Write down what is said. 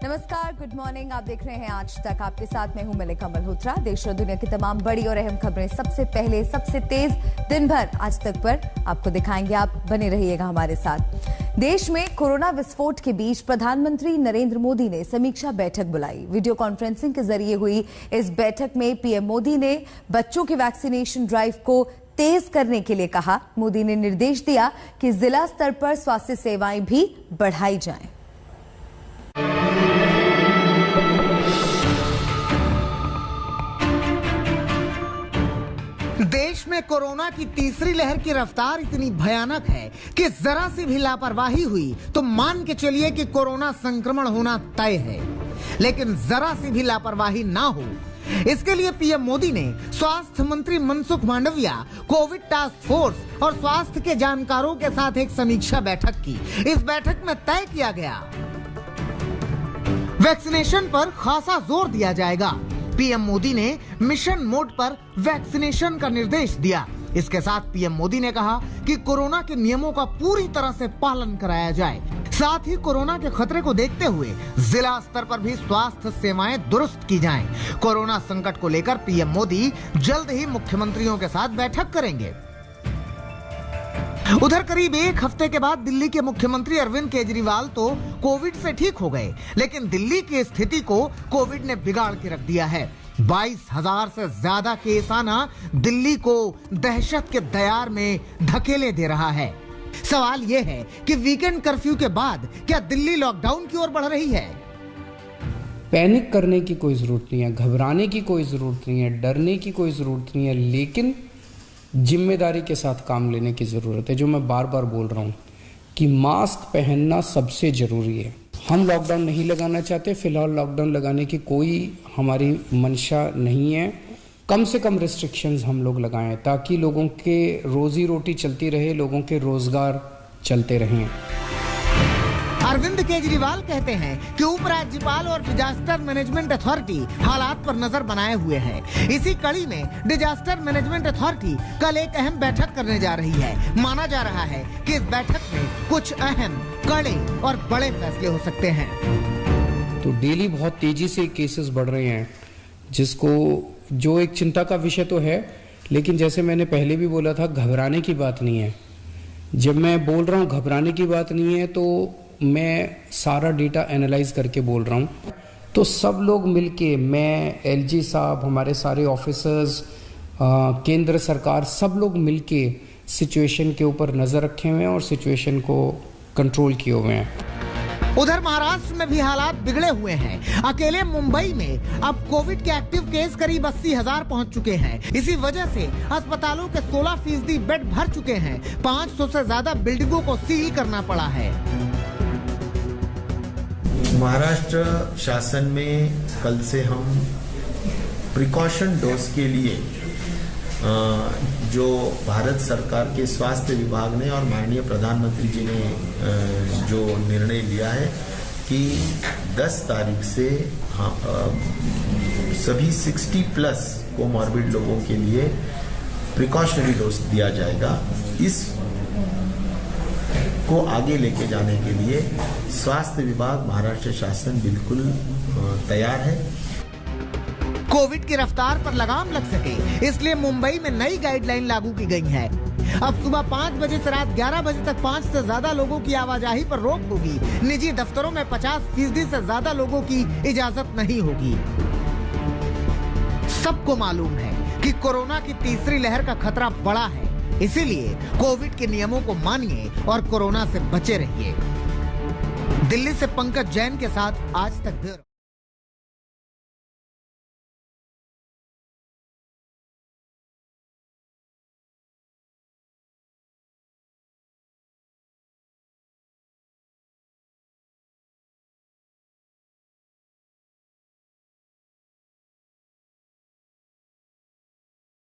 नमस्कार, good morning. आप देख रहे हैं आज तक। आपके साथ मैं हूं मलिका मल्होत्रा। देश और दुनिया की तमाम बड़ी और अहम खबरें सबसे पहले, सबसे तेज दिन भर आज तक पर आपको दिखाएंगे। आप बने रहिएगा हमारे साथ। देश में कोरोना विस्फोट के बीच प्रधानमंत्री नरेंद्र मोदी ने समीक्षा बैठक बुलाई। वीडियो कॉन्फ्रेंसिंग के जरिए हुई इस बैठक में पीएम मोदी ने बच्चों के वैक्सीनेशन ड्राइव को तेज करने के लिए कहा। मोदी ने निर्देश दिया कि जिला स्तर पर स्वास्थ्य सेवाएं भी बढ़ाई जाएं। देश में कोरोना की तीसरी लहर की रफ्तार इतनी भयानक है कि जरा सी भी लापरवाही हुई तो मान के चलिए कि कोरोना संक्रमण होना तय है। लेकिन जरा सी भी लापरवाही ना हो, इसके लिए पीएम मोदी ने स्वास्थ्य मंत्री Mansukh Mandaviya, Covid task force और स्वास्थ्य के जानकारों के साथ एक समीक्षा बैठक की। इस बैठक में तय किया गया वैक्सीनेशन पर खासा जोर दिया जाएगा। पीएम मोदी ने मिशन मोड पर वैक्सीनेशन का निर्देश दिया। इसके साथ पीएम मोदी ने कहा कि कोरोना के नियमों का पूरी तरह से पालन कराया जाए। साथ ही कोरोना के खतरे को देखते हुए जिला स्तर पर भी स्वास्थ्य सेवाएं दुरुस्त की जाएं। कोरोना संकट को लेकर पीएम मोदी जल्द ही मुख्यमंत्रियों के साथ बैठक करेंगे। उधर करीब एक हफ्ते के बाद दिल्ली के मुख्यमंत्री अरविंद केजरीवाल तो कोविड से ठीक हो गए, लेकिन दिल्ली की स्थिति को कोविड ने बिगाड़ के रख दिया है। 22,000 से ज्यादा केस आना दिल्ली को दहशत के दयार में धकेले दे रहा है। सवाल यह है कि वीकेंड कर्फ्यू के बाद क्या दिल्ली लॉकडाउन की ओर बढ़ रही है? पैनिक करने की कोई जरूरत नहीं है, घबराने की कोई जरूरत नहीं है, डरने की कोई जरूरत नहीं है, लेकिन जिम्मेदारी के साथ काम लेने की ज़रूरत है। जो मैं बार बार बोल रहा हूँ कि मास्क पहनना सबसे ज़रूरी है। हम लॉकडाउन नहीं लगाना चाहते, फिलहाल लॉकडाउन लगाने की कोई हमारी मंशा नहीं है। कम से कम रिस्ट्रिक्शंस हम लोग लगाएं ताकि लोगों के रोजी रोटी चलती रहे, लोगों के रोजगार चलते रहें। अरविंद केजरीवाल कहते हैं कि उपराज्यपाल और डिजास्टर मैनेजमेंट अथॉरिटी हालात पर नजर बनाए हुए है। इसी कड़ी में डिजास्टर मैनेजमेंट अथॉरिटी कल एक अहम बैठक करने जा रही है। माना जा रहा है कि इस बैठक में कुछ अहम, कड़े और बड़े फैसले हो सकते हैं। तो डेली बहुत तेजी से केसेस बढ़ रहे हैं, जो एक चिंता का विषय तो है, लेकिन जैसे मैंने पहले भी बोला था, घबराने की बात नहीं है। जब मैं बोल रहा हूँ घबराने की बात नहीं है, तो मैं सारा डेटा एनालाइज करके बोल रहा हूँ। तो सब लोग मिलके, मैं, एलजी साहब, हमारे सारे ऑफिसर्स, केंद्र सरकार, सब लोग मिलके सिचुएशन के ऊपर नजर रखे हुए हैं और सिचुएशन को कंट्रोल किए हुए हैं। उधर महाराष्ट्र में भी हालात बिगड़े हुए हैं। अकेले मुंबई में अब कोविड के एक्टिव केस करीब 80,000 पहुंच चुके हैं। इसी वजह से अस्पतालों के 16% बेड भर चुके हैं। 500 से ज्यादा बिल्डिंगों को सील करना पड़ा है। महाराष्ट्र शासन में कल से हम प्रिकॉशन डोज के लिए जो भारत सरकार के स्वास्थ्य विभाग ने और माननीय प्रधानमंत्री जी ने जो निर्णय लिया है कि 10 तारीख से सभी 60+ कोमॉर्बिड लोगों के लिए प्रिकॉशनरी डोज दिया जाएगा। इस को आगे लेके जाने के लिए स्वास्थ्य विभाग, महाराष्ट्र शासन बिल्कुल तैयार है। कोविड की रफ्तार पर लगाम लग सके, इसलिए मुंबई में नई गाइडलाइन लागू की गई है। अब सुबह 5 बजे से रात 11 बजे तक 5 से ज्यादा लोगों की आवाजाही पर रोक होगी। निजी दफ्तरों में 50% से ज्यादा लोगों की इजाजत नहीं होगी। सबको मालूम है कि कोरोना की तीसरी लहर का खतरा बड़ा है, इसीलिए कोविड के नियमों को मानिए और कोरोना से बचे रहिए। दिल्ली से पंकज जैन के साथ आज तक।